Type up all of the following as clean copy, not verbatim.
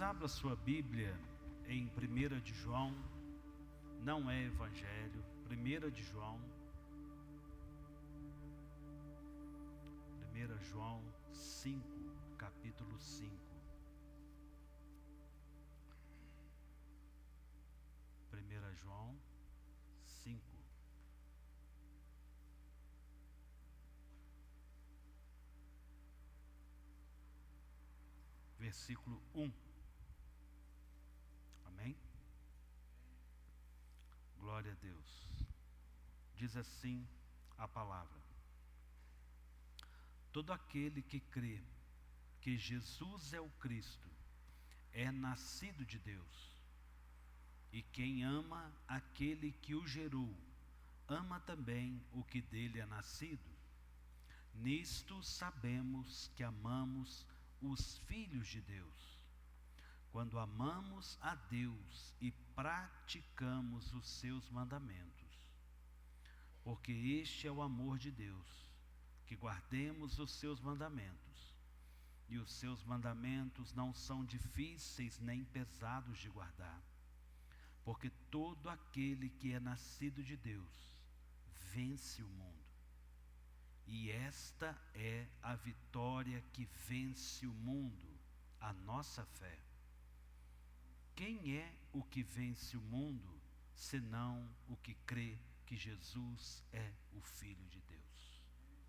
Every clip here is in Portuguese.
Queridos, abra sua Bíblia em 1 de João, não é Evangelho, 1 de João, 1 João 5, capítulo 5. 1 João 5. Versículo 1. Amém? Glória a Deus. Diz assim a palavra: todo aquele que crê que Jesus é o Cristo é nascido de Deus. E quem ama aquele que o gerou, ama também o que dele é nascido. Nisto sabemos que amamos os filhos de Deus, quando amamos a Deus e praticamos os seus mandamentos. Porque este é o amor de Deus, que guardemos os seus mandamentos. E os seus mandamentos não são difíceis nem pesados de guardar. Porque todo aquele que é nascido de Deus vence o mundo. E esta é a vitória que vence o mundo, a nossa fé. Quem é o que vence o mundo, senão o que crê que Jesus é o Filho de Deus?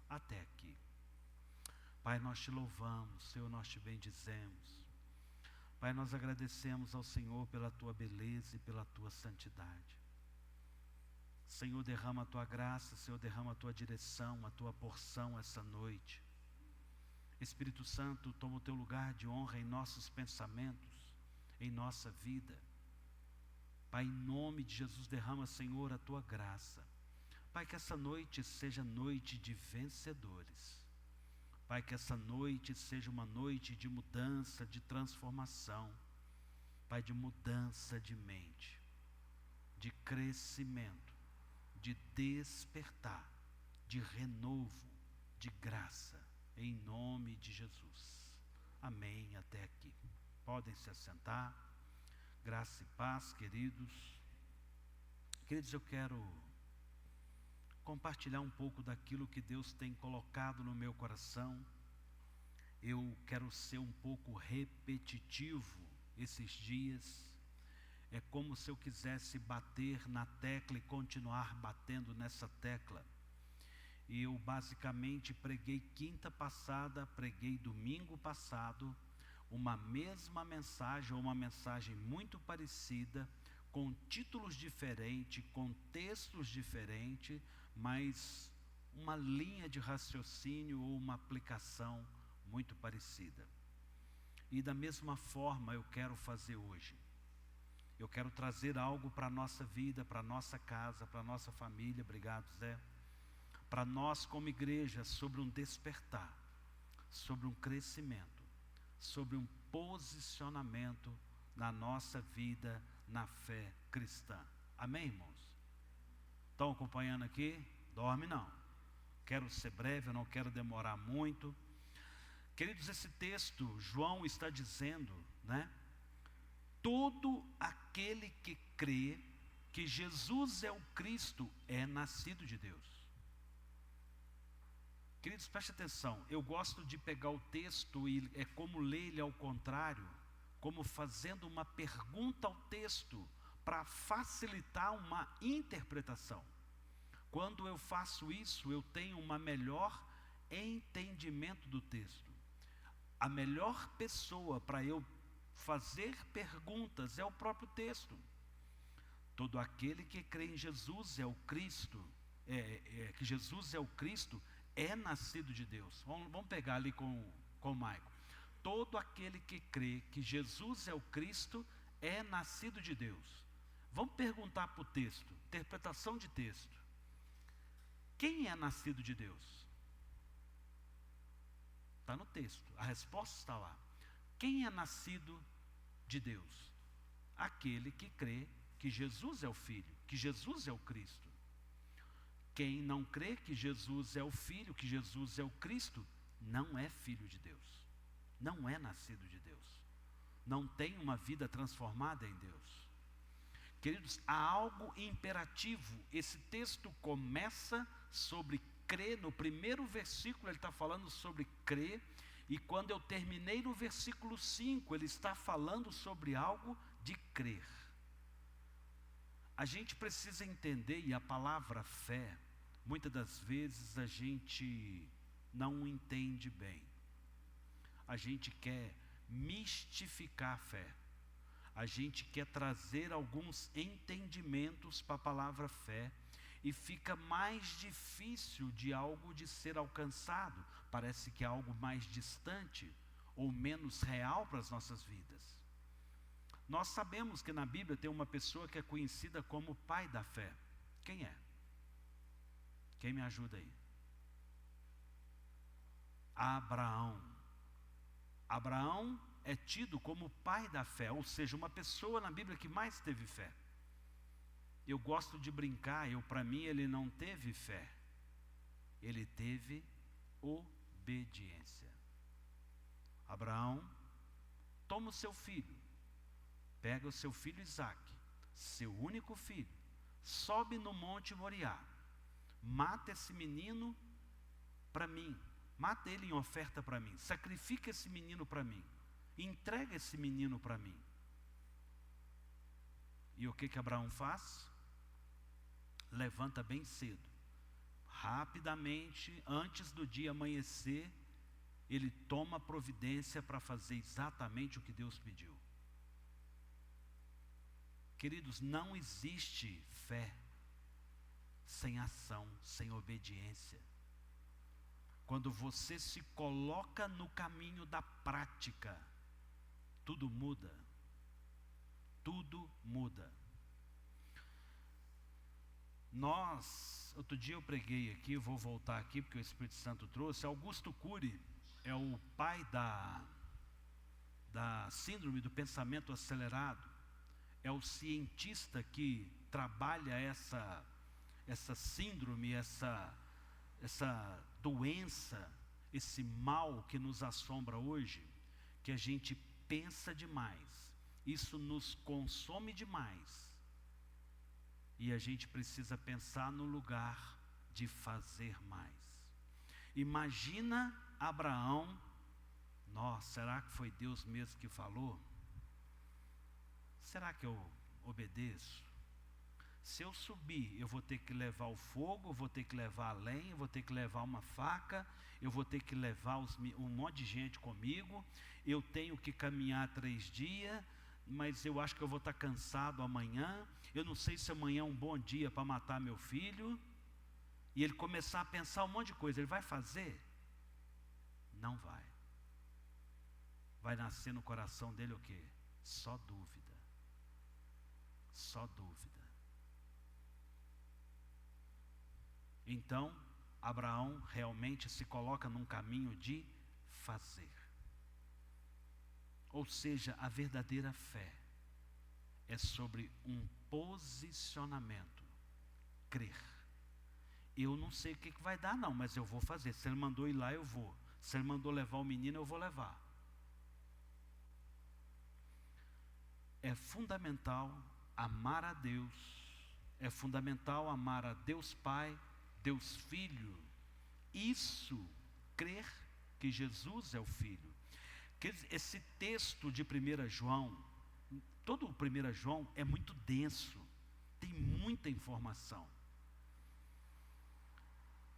Até aqui. Pai, nós te louvamos, Senhor, nós te bendizemos. Pai, nós agradecemos ao Senhor pela tua beleza e pela tua santidade. Senhor, derrama a tua graça, Senhor, derrama a tua direção, a tua porção essa noite. Espírito Santo, toma o teu lugar de honra em nossos pensamentos, em nossa vida. Pai, em nome de Jesus, derrama, Senhor, a tua graça. Pai, que essa noite seja noite de vencedores. Pai, que essa noite seja uma noite de mudança, de transformação. Pai, de mudança de mente, de crescimento, de despertar, de renovo, de graça, em nome de Jesus. Amém. Até aqui. Podem se assentar. Graça e paz, queridos. Queridos, eu quero compartilhar um pouco daquilo que Deus tem colocado no meu coração. Eu quero ser um pouco repetitivo esses dias. É como se eu quisesse bater na tecla e continuar batendo nessa tecla. E eu basicamente preguei quinta passada, preguei domingo passado, uma mesma mensagem, ou uma mensagem muito parecida, com títulos diferentes, com textos diferentes, mas uma linha de raciocínio ou uma aplicação muito parecida. E da mesma forma eu quero fazer hoje. Eu quero trazer algo para a nossa vida, para a nossa casa, para a nossa família, obrigado Zé, para nós como igreja, sobre um despertar, sobre um crescimento, sobre um posicionamento na nossa vida, na fé cristã. Amém, irmãos? Estão acompanhando aqui? Dorme não. Quero ser breve, eu não quero demorar muito. Queridos, esse texto, João está dizendo, né? Todo aquele que crê que Jesus é o Cristo é nascido de Deus. Queridos, preste atenção. Eu gosto de pegar o texto e é como ler ele ao contrário, como fazendo uma pergunta ao texto para facilitar uma interpretação. Quando eu faço isso, eu tenho uma melhor entendimento do texto. A melhor pessoa para eu fazer perguntas é o próprio texto. Todo aquele que crê em Jesus é o Cristo, que Jesus é o Cristo, é nascido de Deus. Vamos pegar ali com o Maico. Todo aquele que crê que Jesus é o Cristo é nascido de Deus. Vamos perguntar para o texto, interpretação de texto. Quem é nascido de Deus? Está no texto, a resposta está lá. Quem é nascido de Deus? Aquele que crê que Jesus é o Filho, que Jesus é o Cristo. Quem não crê que Jesus é o Filho, que Jesus é o Cristo, não é filho de Deus, não é nascido de Deus. não tem uma vida transformada em Deus. Queridos, há algo imperativo. Esse texto começa sobre crer. No primeiro versículo ele está falando sobre crer, e quando eu terminei no versículo 5, ele está falando sobre algo de crer. A gente precisa entender, e a palavra fé, muitas das vezes a gente não entende bem. A gente quer mistificar a fé. A gente quer trazer alguns entendimentos para a palavra fé, e fica mais difícil de algo de ser alcançado. Parece que é algo mais distante ou menos real para as nossas vidas. Nós sabemos que na Bíblia tem uma pessoa que é conhecida como o pai da fé. Quem é? Quem me ajuda aí? Abraão. Abraão é tido como o pai da fé, ou seja, uma pessoa na Bíblia que mais teve fé. Eu gosto de brincar, para mim ele não teve fé, ele teve obediência. Abraão toma o seu filho, pega o seu filho Isaque, seu único filho, sobe no monte Moriá, mata esse menino para mim, mata ele em oferta para mim, sacrifica esse menino para mim, entrega esse menino para mim. E o que Abraão faz? Levanta bem cedo, rapidamente, antes do dia amanhecer, ele toma providência para fazer exatamente o que Deus pediu. Queridos, não existe fé sem ação, sem obediência. Quando você se coloca no caminho da prática, tudo muda. Tudo muda. Outro dia eu preguei aqui, vou voltar aqui porque o Espírito Santo trouxe. Augusto Cury é o pai da síndrome do pensamento acelerado. É o cientista que trabalha essa síndrome, essa doença, esse mal que nos assombra hoje, que a gente pensa demais, isso nos consome demais, e a gente precisa pensar no lugar de fazer mais. Imagina Abraão, nossa, será que foi Deus mesmo que falou? Será que eu obedeço? Se eu subir, eu vou ter que levar o fogo, eu vou ter que levar a lenha, eu vou ter que levar uma faca, eu vou ter que levar um monte de gente comigo, eu tenho que caminhar 3 dias, mas eu acho que eu vou estar cansado amanhã, eu não sei se amanhã é um bom dia para matar meu filho, e ele começar a pensar um monte de coisa. Ele vai fazer? Não vai. Vai nascer no coração dele o quê? Só dúvida. Só dúvida. Então, Abraão realmente se coloca num caminho de fazer. Ou seja, a verdadeira fé é sobre um posicionamento, crer. Eu não sei o que vai dar não, mas eu vou fazer. Se ele mandou ir lá, eu vou. Se ele mandou levar o menino, eu vou levar. É fundamental amar a Deus, é fundamental amar a Deus Pai, Deus Filho. Isso, crer que Jesus é o Filho. Esse texto de 1 João, todo o 1 João é muito denso, tem muita informação.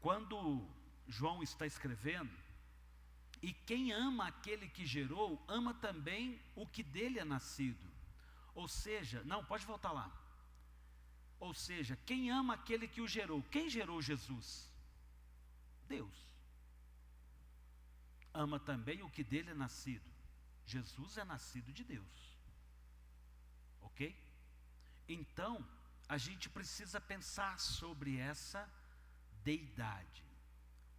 Quando João está escrevendo, e quem ama aquele que gerou, ama também o que dele é nascido. Ou seja, não, pode voltar lá. Ou seja, quem ama aquele que o gerou? Quem gerou Jesus? Deus. Ama também o que dele é nascido. Jesus é nascido de Deus. Ok? Então, a gente precisa pensar sobre essa deidade.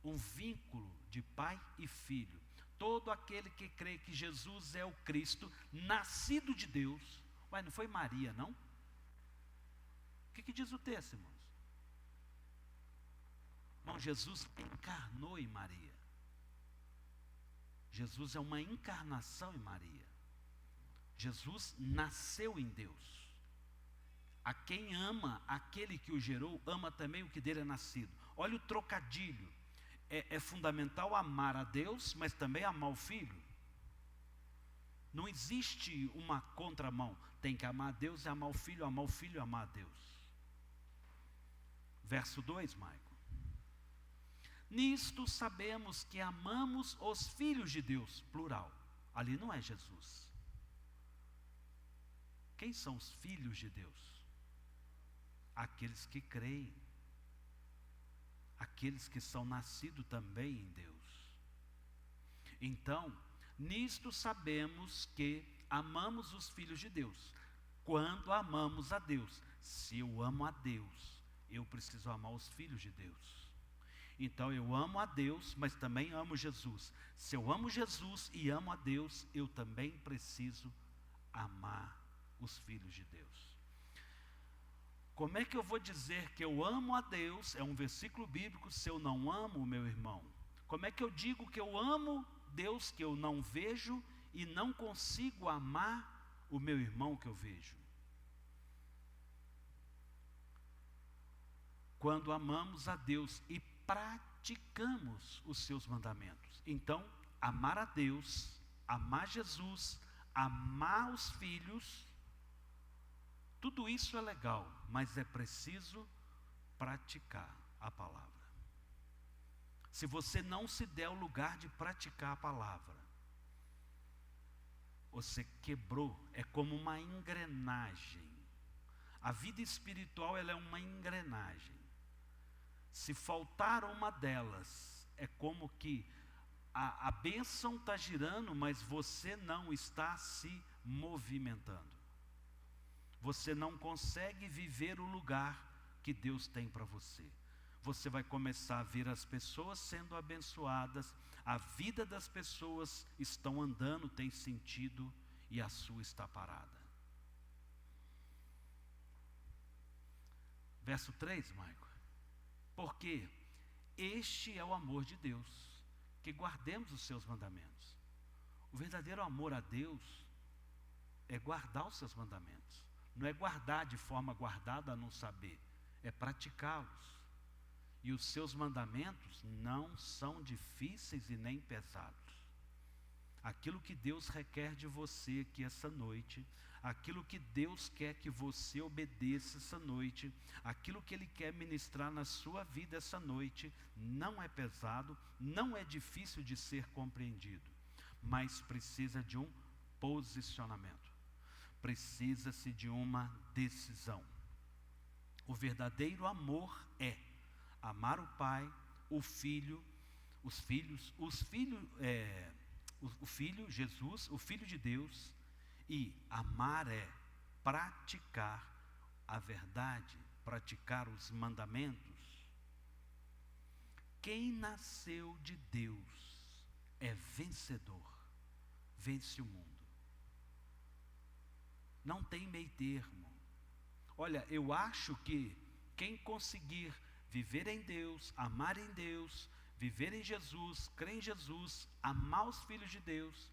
Um vínculo de pai e filho. Todo aquele que crê que Jesus é o Cristo, nascido de Deus. Ué, não foi Maria, não? O que diz o texto, irmãos? Não, Jesus encarnou em Maria. Jesus é uma encarnação em Maria. Jesus nasceu em Deus. A quem ama aquele que o gerou, ama também o que dele é nascido. Olha o trocadilho. É fundamental amar a Deus, mas também amar o Filho. Não existe uma contramão. Tem que amar a Deus e amar o Filho e amar a Deus. Verso 2, Maico. Nisto sabemos que amamos os filhos de Deus, plural. Ali não é Jesus. Quem são os filhos de Deus? Aqueles que creem. Aqueles que são nascidos também em Deus. Então, nisto sabemos que amamos os filhos de Deus. Quando amamos a Deus. Se eu amo a Deus, eu preciso amar os filhos de Deus. Então eu amo a Deus, mas também amo Jesus. Se eu amo Jesus e amo a Deus, eu também preciso amar os filhos de Deus. Como é que eu vou dizer que eu amo a Deus? É um versículo bíblico, se eu não amo o meu irmão. Como é que eu digo que eu amo Deus que eu não vejo e não consigo amar o meu irmão que eu vejo? Quando amamos a Deus e praticamos os seus mandamentos. Então, amar a Deus, amar Jesus, amar os filhos, tudo isso é legal, mas é preciso praticar a palavra. Se você não se der o lugar de praticar a palavra, você quebrou, é como uma engrenagem. A vida espiritual, ela é uma engrenagem. Se faltar uma delas, é como que a bênção está girando, mas você não está se movimentando. Você não consegue viver o lugar que Deus tem para você. Você vai começar a ver as pessoas sendo abençoadas, a vida das pessoas estão andando, tem sentido, e a sua está parada. Verso 3, Maico. Porque este é o amor de Deus, que guardemos os seus mandamentos. O verdadeiro amor a Deus é guardar os seus mandamentos. Não é guardar de forma guardada a não saber, é praticá-los. E os seus mandamentos não são difíceis e nem pesados. Aquilo que Deus requer de você aqui essa noite, aquilo que Deus quer que você obedeça essa noite, aquilo que Ele quer ministrar na sua vida essa noite, não é pesado, não é difícil de ser compreendido, mas precisa de um posicionamento, precisa-se de uma decisão. O verdadeiro amor é amar o Pai, o Filho, o Filho, Jesus, o Filho de Deus, e amar é praticar a verdade, praticar os mandamentos. Quem nasceu de Deus é vencedor, vence o mundo. Não tem meio termo. Olha, eu acho que quem conseguir viver em Deus, amar em Deus, viver em Jesus, crer em Jesus, amar os filhos de Deus,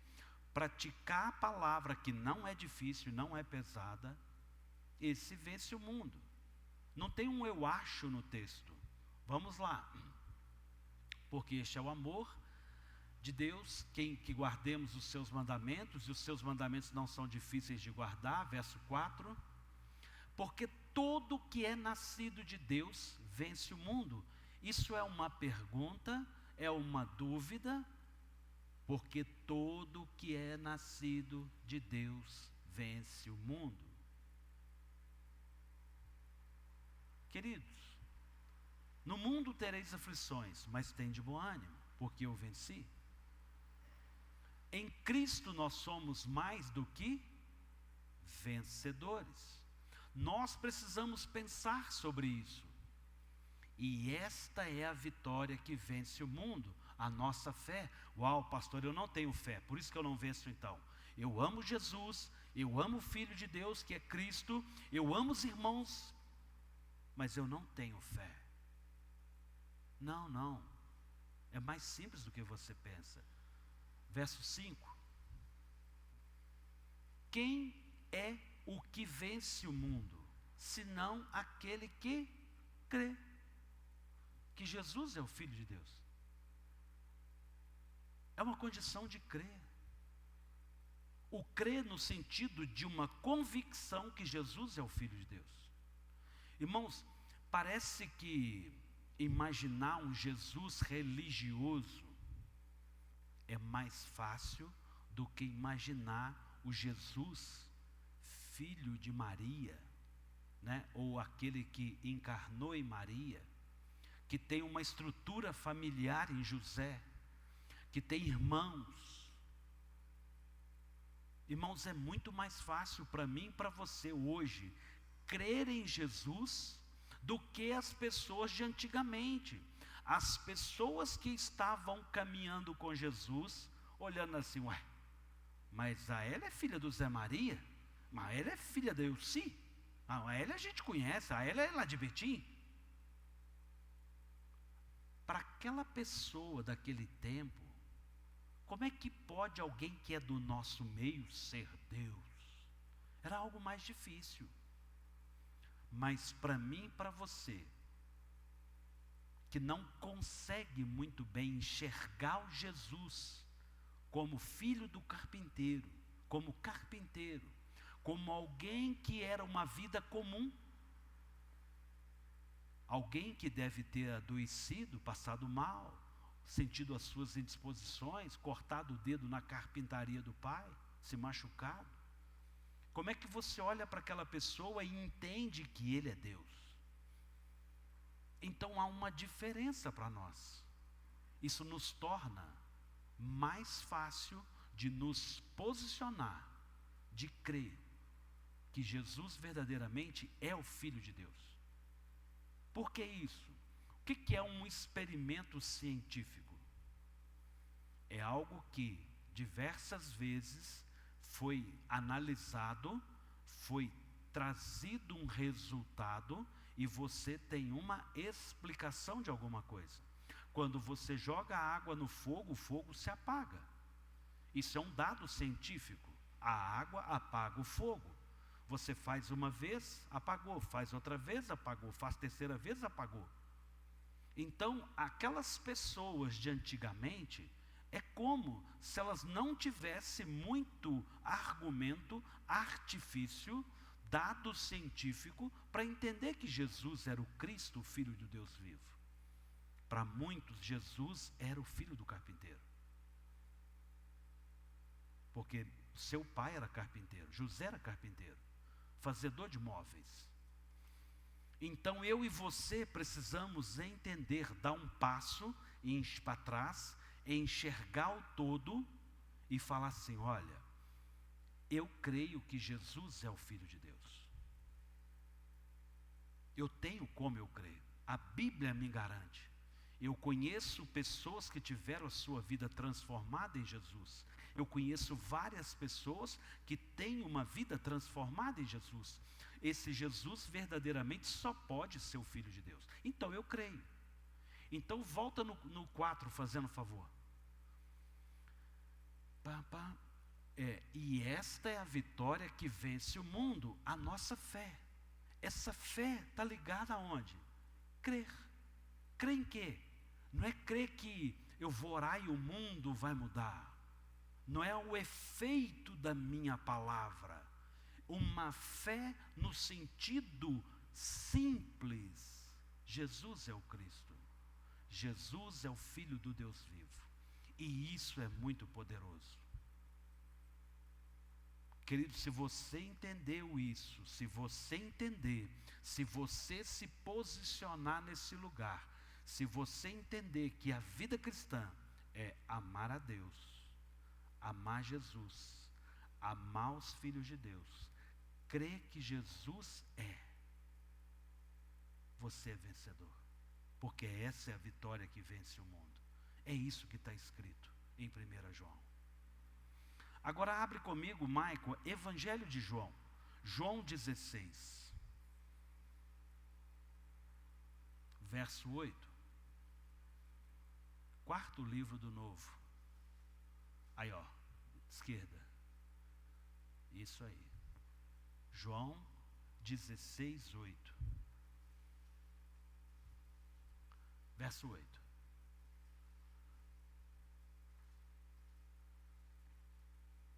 praticar a palavra que não é difícil, não é pesada, esse vence o mundo. Não tem um eu acho no texto. Vamos lá. Porque este é o amor de Deus, que guardemos os seus mandamentos, e os seus mandamentos não são difíceis de guardar, verso 4. Porque todo que é nascido de Deus vence o mundo. Isso é uma pergunta, é uma dúvida, porque todo que é nascido de Deus vence o mundo. Queridos, no mundo tereis aflições, mas tende bom ânimo, porque eu venci. Em Cristo nós somos mais do que vencedores. Nós precisamos pensar sobre isso. E esta é a vitória que vence o mundo, a nossa fé. Uau, pastor, eu não tenho fé, por isso que eu não venço então. Eu amo Jesus, eu amo o Filho de Deus que é Cristo, eu amo os irmãos, mas eu não tenho fé. Não, é mais simples do que você pensa. Verso 5. quem é o que vence o mundo, senão aquele que crê que Jesus é o Filho de Deus? É uma condição de crer. O crer no sentido de uma convicção que Jesus é o Filho de Deus. Irmãos, parece que imaginar um Jesus religioso é mais fácil do que imaginar o Jesus filho de Maria, né? Ou aquele que encarnou em Maria, que tem uma estrutura familiar em José, que tem irmãos. Irmãos, é muito mais fácil para mim e para você hoje crer em Jesus do que as pessoas de antigamente. As pessoas que estavam caminhando com Jesus, olhando assim, ué, mas a ela é filha do Zé Maria, mas ela é filha da Elci, a ela a gente conhece, a ela é lá de Betim. Para aquela pessoa daquele tempo, como é que pode alguém que é do nosso meio ser Deus? Era algo mais difícil. Mas para mim e para você, que não consegue muito bem enxergar o Jesus como filho do carpinteiro, como alguém que era uma vida comum, alguém que deve ter adoecido, passado mal, sentido as suas indisposições, cortado o dedo na carpintaria do pai, se machucado. Como é que você olha para aquela pessoa e entende que ele é Deus? Então há uma diferença para nós. Isso nos torna mais fácil de nos posicionar, de crer que Jesus verdadeiramente é o Filho de Deus. Por que isso? O que é um experimento científico? É algo que diversas vezes foi analisado, foi trazido um resultado e você tem uma explicação de alguma coisa. Quando você joga água no fogo, o fogo se apaga. Isso é um dado científico. A água apaga o fogo. Você faz uma vez, apagou, faz outra vez, apagou, faz terceira vez, apagou. Então, aquelas pessoas de antigamente, é como se elas não tivessem muito argumento, artifício, dado científico, para entender que Jesus era o Cristo, o Filho de Deus vivo. Para muitos, Jesus era o filho do carpinteiro. Porque seu pai era carpinteiro, José era carpinteiro, fazedor de móveis. Então eu e você precisamos entender, dar um passo para trás, enxergar o todo e falar assim, olha, eu creio que Jesus é o Filho de Deus. Eu tenho como eu creio. A Bíblia me garante. Eu conheço pessoas que tiveram a sua vida transformada em Jesus. Eu conheço várias pessoas que têm uma vida transformada em Jesus. Esse Jesus verdadeiramente só pode ser o Filho de Deus. Então eu creio. Então volta no 4, fazendo favor. E esta é a vitória que vence o mundo, a nossa fé. Essa fé está ligada aonde? Crer. Crer em quê? Não é crer que eu vou orar e o mundo vai mudar. Não é o efeito da minha palavra. Uma fé no sentido simples. Jesus é o Cristo. Jesus é o Filho do Deus vivo. E isso é muito poderoso. Querido, se você entendeu isso, se você entender, se você se posicionar nesse lugar, se você entender que a vida cristã é amar a Deus, amar Jesus, amar os filhos de Deus, crer que Jesus é, você é vencedor. Porque essa é a vitória que vence o mundo. É isso que está escrito em 1 João. Agora abre comigo, Michael, Evangelho de João. João 16. Verso 8. Quarto livro do Novo. Aí ó, esquerda. Isso aí. João 16, 8. Verso 8.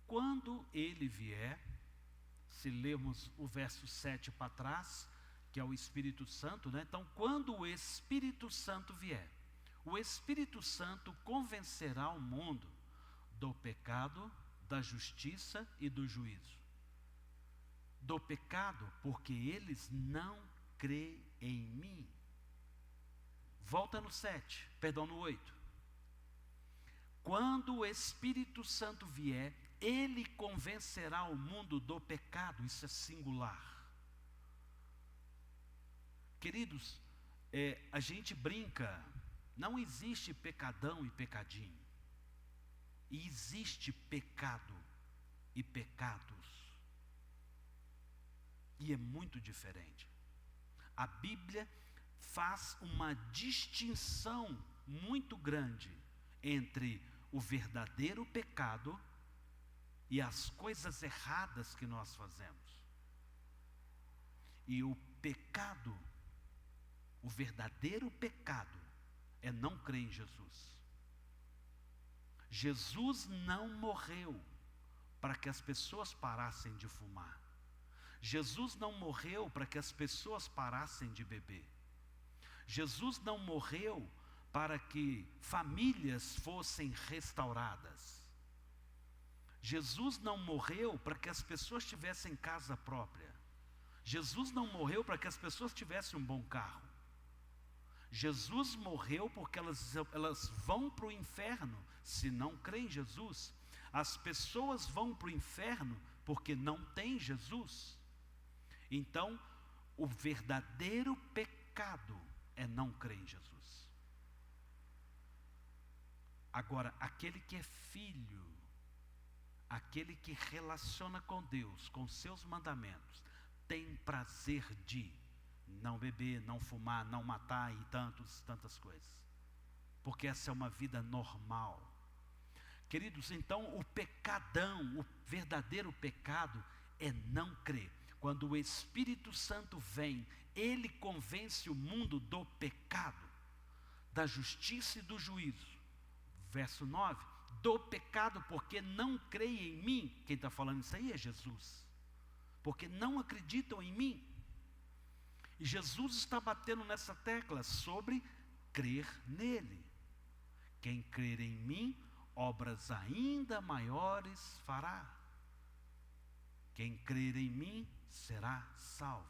Quando ele vier, se lermos o verso 7 para trás, que é o Espírito Santo, né? Então, quando o Espírito Santo vier, o Espírito Santo convencerá o mundo do pecado, da justiça e do juízo. Do pecado, porque eles não creem em mim. Volta no 7, perdão, no 8. Quando o Espírito Santo vier, ele convencerá o mundo do pecado. Isso é singular. Queridos, a gente brinca, não existe pecadão e pecadinho. E existe pecado e pecados. E é muito diferente. A Bíblia faz uma distinção muito grande entre o verdadeiro pecado e as coisas erradas que nós fazemos. E o pecado, o verdadeiro pecado, é não crer em Jesus. Jesus não morreu para que as pessoas parassem de fumar. Jesus não morreu para que as pessoas parassem de beber. Jesus não morreu para que famílias fossem restauradas. Jesus não morreu para que as pessoas tivessem casa própria. Jesus não morreu para que as pessoas tivessem um bom carro. Jesus morreu porque elas vão para o inferno se não creem em Jesus. As pessoas vão para o inferno porque não têm Jesus. Então, o verdadeiro pecado é não crer em Jesus. Agora, aquele que é filho, aquele que relaciona com Deus, com seus mandamentos, tem prazer de não beber, não fumar, não matar e tantas coisas. Porque essa é uma vida normal. Queridos, então o pecadão, o verdadeiro pecado é não crer. Quando o Espírito Santo vem, ele convence o mundo do pecado, da justiça e do juízo. Verso 9, do pecado porque não creem em mim. Quem está falando isso aí é Jesus. Porque não acreditam em mim. E Jesus está batendo nessa tecla sobre crer nele. Quem crer em mim, obras ainda maiores fará. Quem crer em mim será salvo.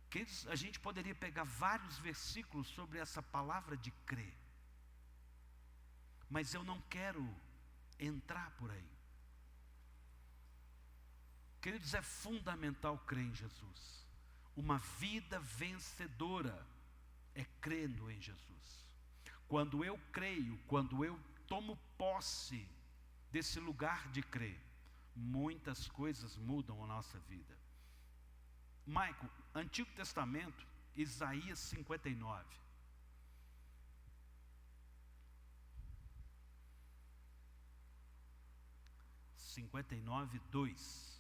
Queridos, a gente poderia pegar vários versículos sobre essa palavra de crer. Mas eu não quero entrar por aí. Queridos, é fundamental crer em Jesus. Uma vida vencedora é crendo em Jesus. Quando eu creio, quando eu tomo posse desse lugar de crer, muitas coisas mudam a nossa vida. Maico, Antigo Testamento, Isaías 59. Cinquenta e nove, 2.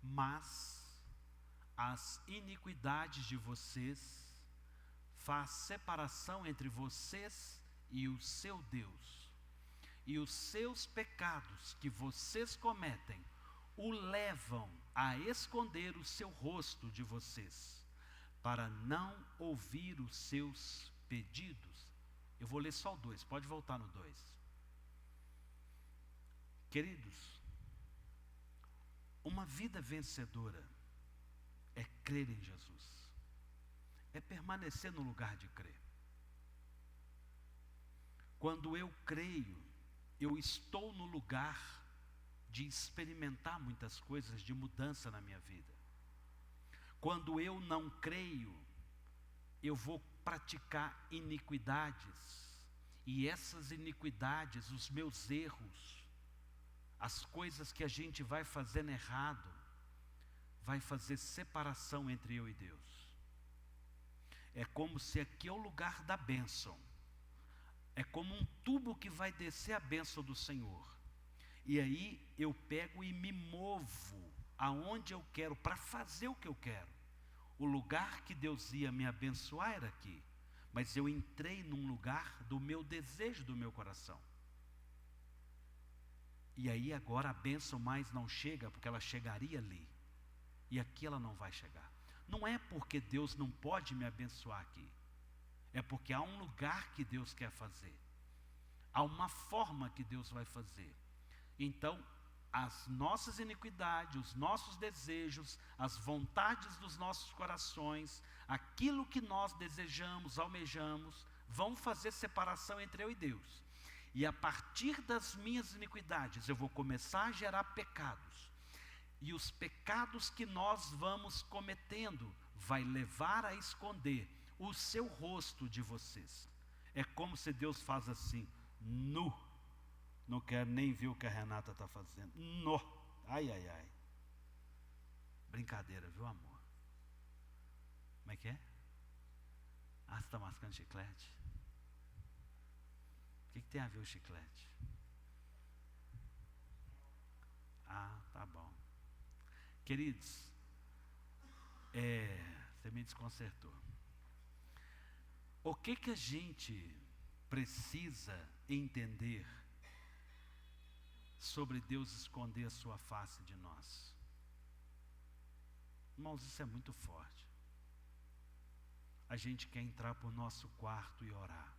Mas as iniquidades de vocês faz separação entre vocês e o seu Deus, e os seus pecados que vocês cometem o levam a esconder o seu rosto de vocês, para não ouvir os seus pedidos. Eu vou ler só o 2, pode voltar no 2. Queridos, uma vida vencedora é crer em Jesus, é permanecer no lugar de crer. Quando eu creio, eu estou no lugar de experimentar muitas coisas de mudança na minha vida. Quando eu não creio, eu vou praticar iniquidades, e essas iniquidades, os meus erros, as coisas que a gente vai fazendo errado, vai fazer separação entre eu e Deus. É como se aqui é o lugar da bênção, É como um tubo que vai descer a bênção do Senhor. E aí eu pego e me movo aonde eu quero, para fazer o que eu quero. O lugar que Deus ia me abençoar era aqui. Mas eu entrei num lugar do meu desejo, do meu coração. E aí agora a bênção mais não chega, porque ela chegaria ali. E aqui ela não vai chegar. Não é porque Deus não pode me abençoar aqui. É porque há um lugar que Deus quer fazer. Há uma forma que Deus vai fazer. Então, as nossas iniquidades, os nossos desejos, as vontades dos nossos corações, aquilo que nós desejamos, almejamos, vão fazer separação entre eu e Deus. E a partir das minhas iniquidades, eu vou começar a gerar pecados. E os pecados que nós vamos cometendo, vai levar a esconder o seu rosto de vocês. É como se Deus faz assim, nu. Não quero nem ver o que a Renata está fazendo. No. Ai, ai, ai. Brincadeira, viu, amor? Como é que é? Ah, você está mascando chiclete? O que tem a ver o chiclete? Ah, tá bom. Queridos, você me desconcertou. O que a gente precisa entender sobre Deus esconder a sua face de nós? Irmãos, isso é muito forte. A gente quer entrar para o nosso quarto e orar.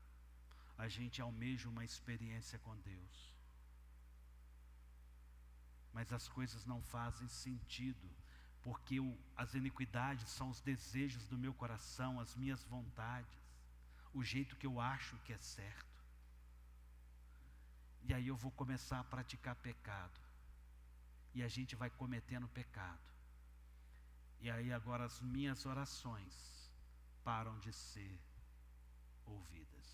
A gente almeja uma experiência com Deus. Mas as coisas não fazem sentido, porque as iniquidades são os desejos do meu coração, as minhas vontades, o jeito que eu acho que é certo. E aí eu vou começar a praticar pecado. E a gente vai cometendo pecado. E aí agora as minhas orações param de ser ouvidas.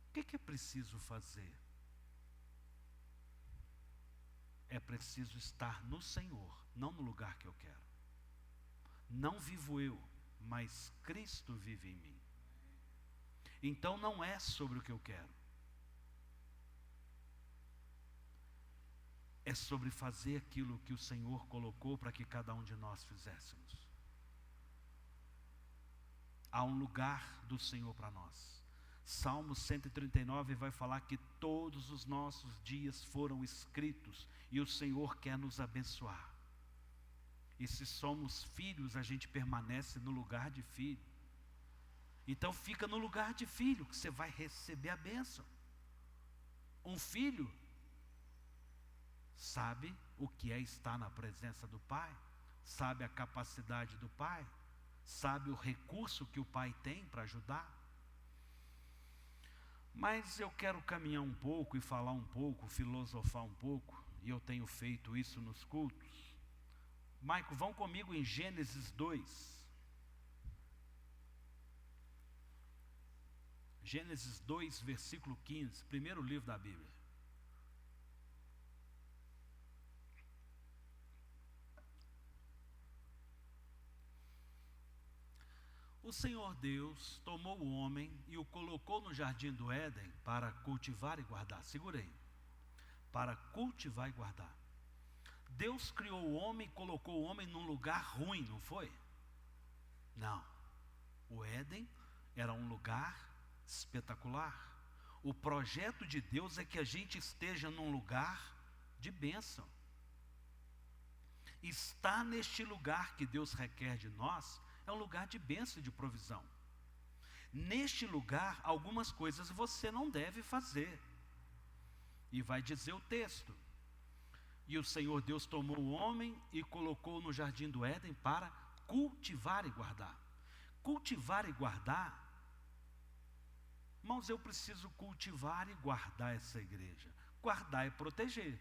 O que é preciso fazer? É preciso estar no Senhor, não no lugar que eu quero. Não vivo eu, mas Cristo vive em mim. Então não é sobre o que eu quero. É sobre fazer aquilo que o Senhor colocou para que cada um de nós fizéssemos. Há um lugar do Senhor para nós. Salmo 139 vai falar que todos os nossos dias foram escritos e o Senhor quer nos abençoar. E se somos filhos, a gente permanece no lugar de filho. Então fica no lugar de filho que você vai receber a bênção. Um filho sabe o que é estar na presença do Pai, sabe a capacidade do Pai, sabe o recurso que o Pai tem para ajudar. Mas eu quero caminhar um pouco e falar um pouco, filosofar um pouco, e eu tenho feito isso nos cultos. Maico, vão comigo em Gênesis 2. Gênesis 2, versículo 15, primeiro livro da Bíblia. O Senhor Deus tomou o homem e o colocou no jardim do Éden para cultivar e guardar. Segura aí. Para cultivar e guardar. Deus criou o homem e colocou o homem num lugar ruim, não foi? Não. O Éden era um lugar espetacular. O projeto de Deus é que a gente esteja num lugar de bênção. Estar neste lugar que Deus requer de nós é um lugar de bênção e de provisão. Neste lugar, algumas coisas você não deve fazer. E vai dizer o texto. E o Senhor Deus tomou o homem e colocou no jardim do Éden para cultivar e guardar. Cultivar e guardar. Irmãos, eu preciso cultivar e guardar essa igreja. Guardar é proteger.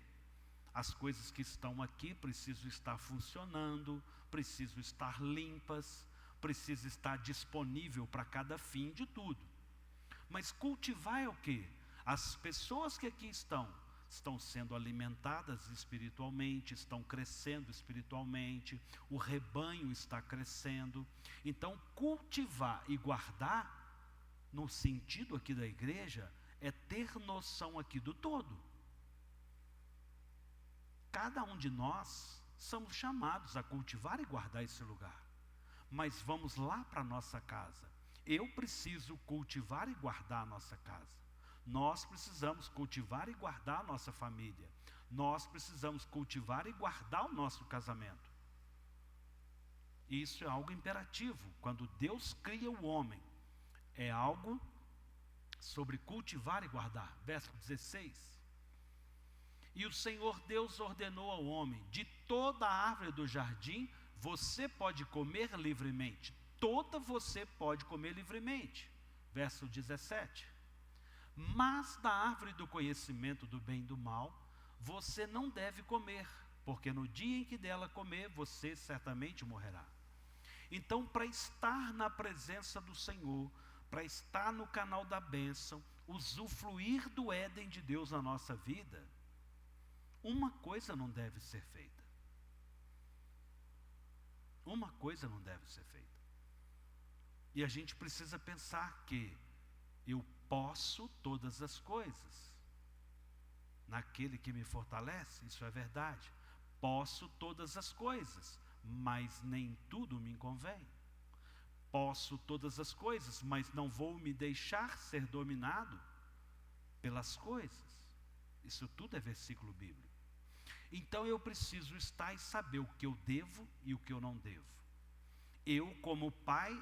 As coisas que estão aqui precisam estar funcionando, precisam estar limpas, precisa estar disponível para cada fim de tudo. Mas cultivar é o quê? As pessoas que aqui estão sendo alimentadas espiritualmente, estão crescendo espiritualmente, o rebanho está crescendo. Então cultivar e guardar no sentido aqui da igreja, é ter noção aqui do todo. Cada um de nós somos chamados a cultivar e guardar esse lugar. Mas vamos lá para a nossa casa. Eu preciso cultivar e guardar a nossa casa. Nós precisamos cultivar e guardar a nossa família. Nós precisamos cultivar e guardar o nosso casamento. Isso é algo imperativo. Quando Deus cria o homem, é algo sobre cultivar e guardar. Verso 16. E o Senhor Deus ordenou ao homem: de toda a árvore do jardim você pode comer livremente. Toda você pode comer livremente. Verso 17. Mas da árvore do conhecimento do bem e do mal você não deve comer, porque no dia em que dela comer, você certamente morrerá. Então, para estar na presença do Senhor, para estar no canal da bênção, usufruir do Éden de Deus na nossa vida, uma coisa não deve ser feita. Uma coisa não deve ser feita. E a gente precisa pensar que eu posso todas as coisas naquele que me fortalece. Isso é verdade. Posso todas as coisas, mas nem tudo me convém. Posso todas as coisas, mas não vou me deixar ser dominado pelas coisas. Isso tudo é versículo bíblico. Então eu preciso estar e saber o que eu devo e o que eu não devo. Eu, como pai,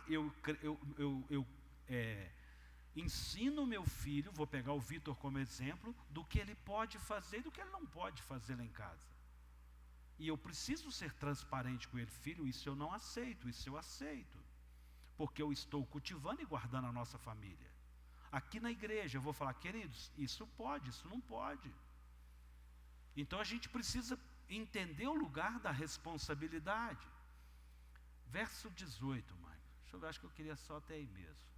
ensino meu filho, vou pegar o Vitor como exemplo, do que ele pode fazer e do que ele não pode fazer lá em casa. E eu preciso ser transparente com ele: filho, isso eu não aceito, isso eu aceito. Porque eu estou cultivando e guardando a nossa família. Aqui na igreja eu vou falar: queridos, isso pode, isso não pode. Então a gente precisa entender o lugar da responsabilidade. Verso 18, mãe. Deixa eu ver, acho que eu queria só até aí mesmo.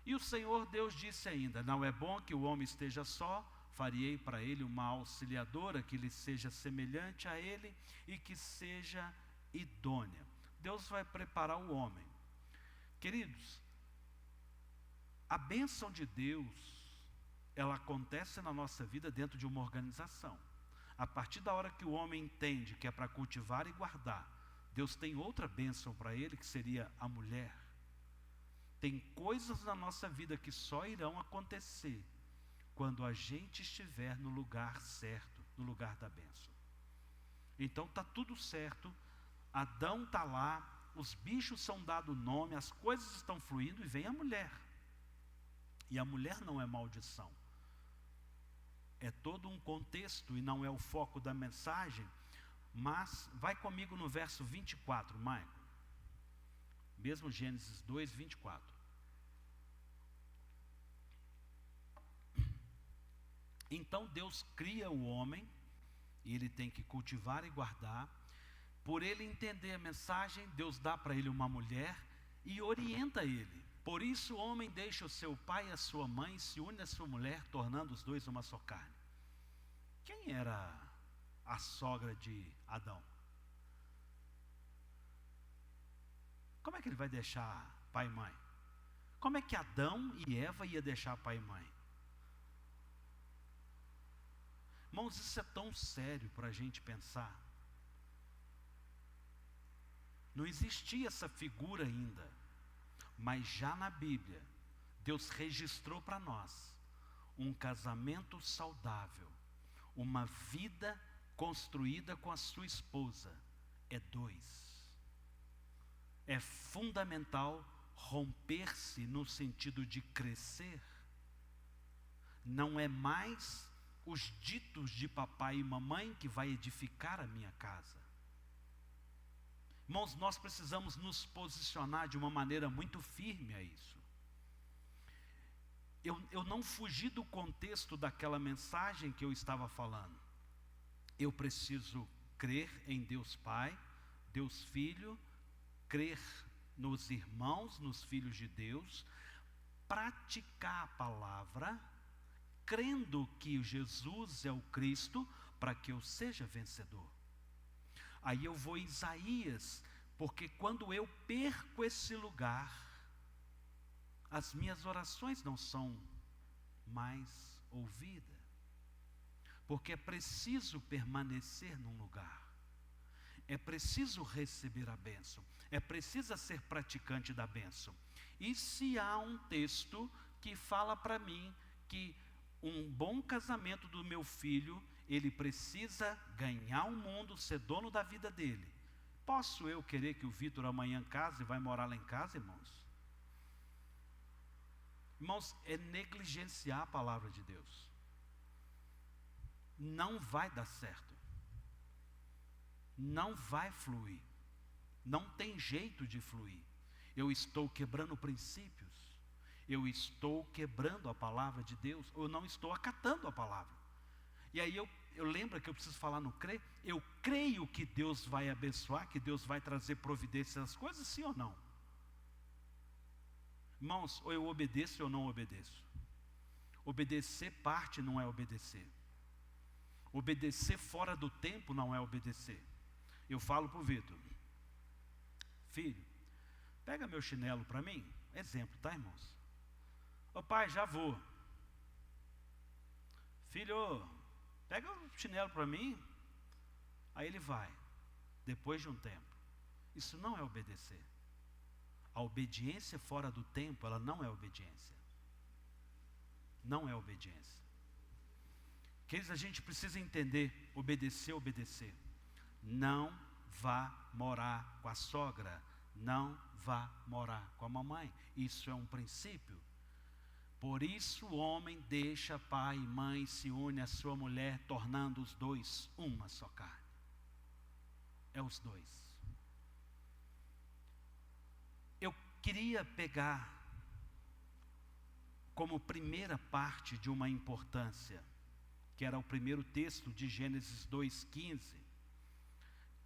E o Senhor Deus disse ainda: não é bom que o homem esteja só, farei para ele uma auxiliadora que lhe seja semelhante a ele e que seja idônea. Deus vai preparar o homem. Queridos, a bênção de Deus, ela acontece na nossa vida dentro de uma organização. A partir da hora que o homem entende que é para cultivar e guardar, Deus tem outra bênção para ele, que seria a mulher. Tem coisas na nossa vida que só irão acontecer quando a gente estiver no lugar certo, no lugar da bênção. Então está tudo certo, Adão está lá, os bichos são dados nome, as coisas estão fluindo, e vem a mulher. E a mulher não é maldição. É todo um contexto e não é o foco da mensagem. Mas vai comigo no verso 24, Maico. Mesmo Gênesis 2, 24. Então Deus cria o homem, e ele tem que cultivar e guardar. Por ele entender a mensagem, Deus dá para ele uma mulher e orienta ele. Por isso o homem deixa o seu pai e a sua mãe e se une à sua mulher, tornando os dois uma só carne. Quem era a sogra de Adão? Como é que ele vai deixar pai e mãe? Como é que Adão e Eva iam deixar pai e mãe? Irmãos, isso é tão sério para a gente pensar. Não existia essa figura ainda. Mas já na Bíblia, Deus registrou para nós um casamento saudável, uma vida construída com a sua esposa. É dois. É fundamental romper-se no sentido de crescer. Não é mais os ditos de papai e mamãe que vai edificar a minha casa. Irmãos, nós precisamos nos posicionar de uma maneira muito firme a isso. Eu não fugi do contexto daquela mensagem que eu estava falando. Eu preciso crer em Deus Pai, Deus Filho, crer nos irmãos, nos filhos de Deus, praticar a palavra, crendo que Jesus é o Cristo, para que eu seja vencedor. Aí eu vou em Isaías, Porque quando eu perco esse lugar, as minhas orações não são mais ouvidas. Porque é preciso permanecer num lugar. É preciso receber a bênção. É preciso ser praticante da bênção. E se há um texto que fala para mim que um bom casamento do meu filho, ele precisa ganhar o mundo, ser dono da vida dele. Posso eu querer que o Vitor amanhã case e vai morar lá em casa, irmãos? Irmãos, é negligenciar a palavra de Deus. Não vai dar certo. Não vai fluir. Não tem jeito de fluir. Eu estou quebrando princípios. Eu estou quebrando a palavra de Deus. Ou eu não estou acatando a palavra. E aí eu lembro que eu preciso falar no crer. Eu creio que Deus vai abençoar, que Deus vai trazer providência às coisas, sim ou não? Irmãos, ou eu obedeço ou eu não obedeço. Obedecer parte não é obedecer. Obedecer fora do tempo não é obedecer. Eu falo para o Vitor: filho, pega meu chinelo para mim. Exemplo, tá, irmãos? Ô pai, já vou. Filho, pega o chinelo para mim. Aí ele vai, depois de um tempo. Isso não é obedecer. A obediência fora do tempo, ela não é obediência. Não é obediência. Queridos, a gente precisa entender, obedecer. Não vá morar com a sogra, não vá morar com a mamãe. Isso é um princípio. Por isso o homem deixa pai e mãe, se une à sua mulher, tornando os dois uma só carne. É os dois. Eu queria pegar como primeira parte de uma importância, que era o primeiro texto de Gênesis 2:15,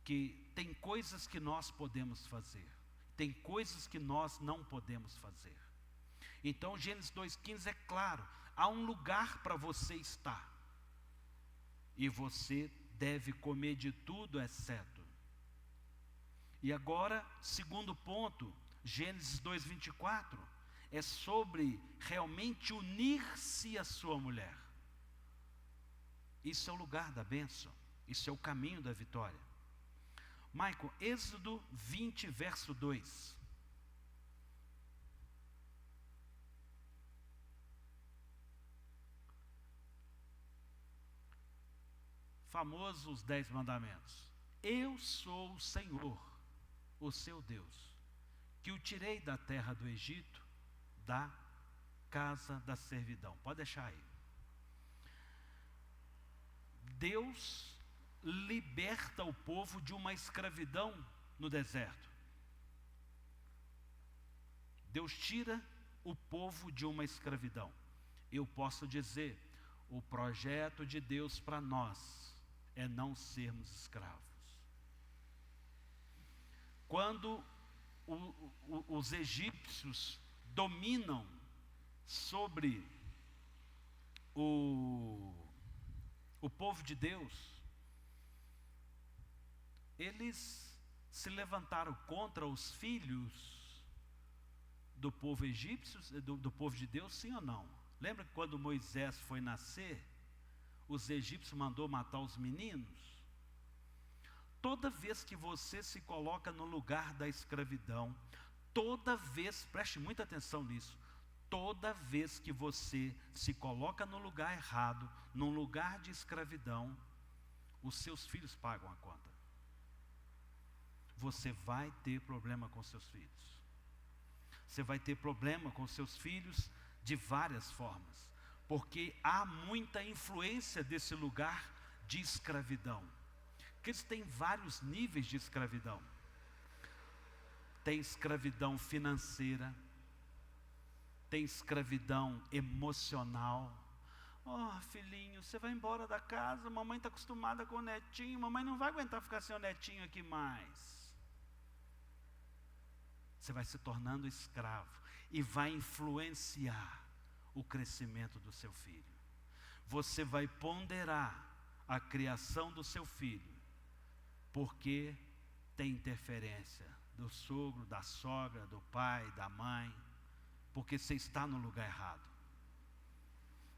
que tem coisas que nós podemos fazer, tem coisas que nós não podemos fazer. Então Gênesis 2:15 é claro, há um lugar para você estar, e você deve comer de tudo exceto. E agora, segundo ponto, Gênesis 2:24, é sobre realmente unir-se à sua mulher. Isso é o lugar da bênção, isso é o caminho da vitória. Michael, Êxodo 20, verso 2. Famosos os 10 mandamentos. Eu sou o Senhor, o seu Deus, que o tirei da terra do Egito, da casa da servidão. Pode deixar aí. Deus liberta o povo de uma escravidão no deserto. Deus tira o povo de uma escravidão. Eu posso dizer, o projeto de Deus para nós é não sermos escravos. Quando os egípcios dominam sobre o povo de Deus, eles se levantaram contra os filhos do povo egípcio, do povo de Deus, sim ou não? Lembra que quando Moisés foi nascer, os egípcios mandou matar os meninos? Toda vez que você se coloca no lugar da escravidão, toda vez, preste muita atenção nisso, toda vez que você se coloca no lugar errado, num lugar de escravidão, os seus filhos pagam a conta. Você vai ter problema com seus filhos. Você vai ter problema com seus filhos de várias formas, porque há muita influência desse lugar de escravidão. Porque eles têm vários níveis de escravidão. Tem escravidão financeira, tem escravidão emocional. Oh, filhinho, você vai embora da casa, mamãe está acostumada com o netinho, mamãe não vai aguentar ficar sem o netinho aqui mais. Você vai se tornando escravo e vai influenciar o crescimento do seu filho. Você vai ponderar a criação do seu filho, porque tem interferência do sogro, da sogra, do pai, da mãe, porque você está no lugar errado.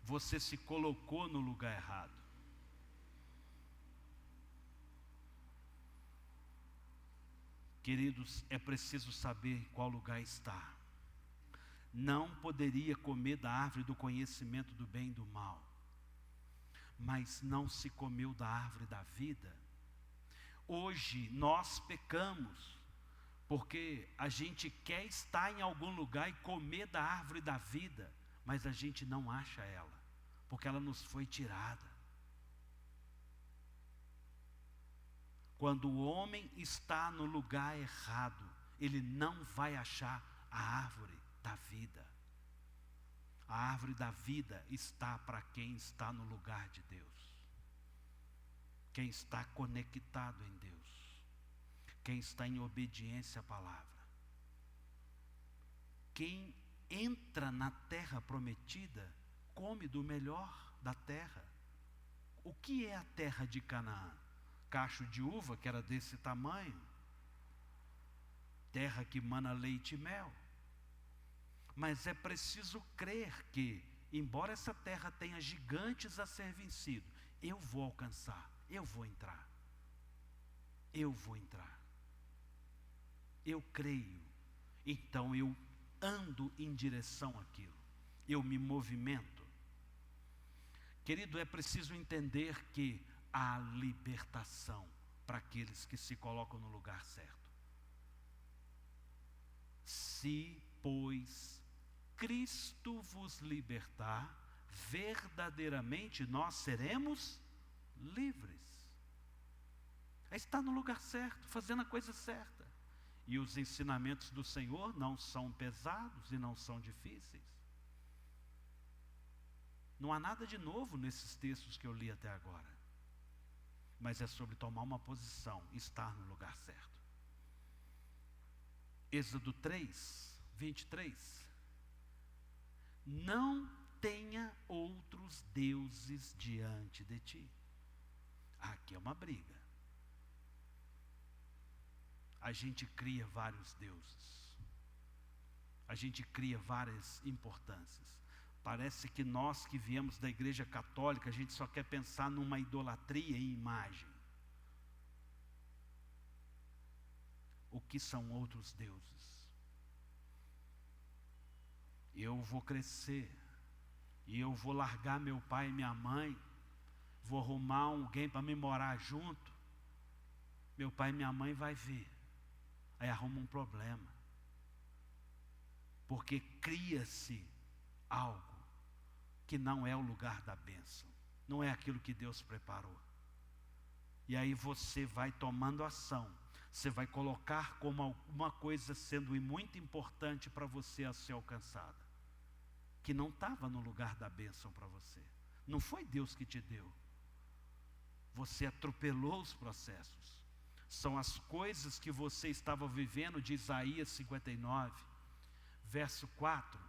Você se colocou no lugar errado. Queridos, é preciso saber em qual lugar está. Não poderia comer da árvore do conhecimento do bem e do mal, mas não se comeu da árvore da vida. Hoje nós pecamos, porque a gente quer estar em algum lugar e comer da árvore da vida, mas a gente não acha ela, porque ela nos foi tirada. Quando o homem está no lugar errado, ele não vai achar a árvore da vida. A árvore da vida está para quem está no lugar de Deus, quem está conectado em Deus, quem está em obediência à palavra. Quem entra na terra prometida, come do melhor da terra. O que é a terra de Canaã? Cacho de uva, que era desse tamanho, terra que mana leite e mel. Mas é preciso crer que, embora essa terra tenha gigantes a ser vencido, eu vou alcançar, eu vou entrar. Eu vou entrar. Eu creio, então eu ando em direção àquilo, eu me movimento. Querido, é preciso entender que há libertação para aqueles que se colocam no lugar certo. Se, pois, Cristo vos libertar, verdadeiramente nós seremos livres. Está no lugar certo, fazendo a coisa certa. E os ensinamentos do Senhor não são pesados e não são difíceis. Não há nada de novo nesses textos que eu li até agora. Mas é sobre tomar uma posição, estar no lugar certo. Êxodo 3, 23. Não tenha outros deuses diante de ti. Aqui é uma briga. A gente cria vários deuses. A gente cria várias importâncias. Parece que nós que viemos da igreja católica, a gente só quer pensar numa idolatria em imagem. O que são outros deuses? Eu vou crescer, e eu vou largar meu pai e minha mãe, vou arrumar alguém para me morar junto, meu pai e minha mãe vai ver, aí arruma um problema, porque cria-se algo que não é o lugar da bênção, não é aquilo que Deus preparou. E aí você vai tomando ação, você vai colocar como alguma coisa sendo muito importante para você a ser alcançada, que não estava no lugar da bênção para você. Não foi Deus que te deu. Você atropelou os processos. São as coisas que você estava vivendo, de Isaías 59, verso 4.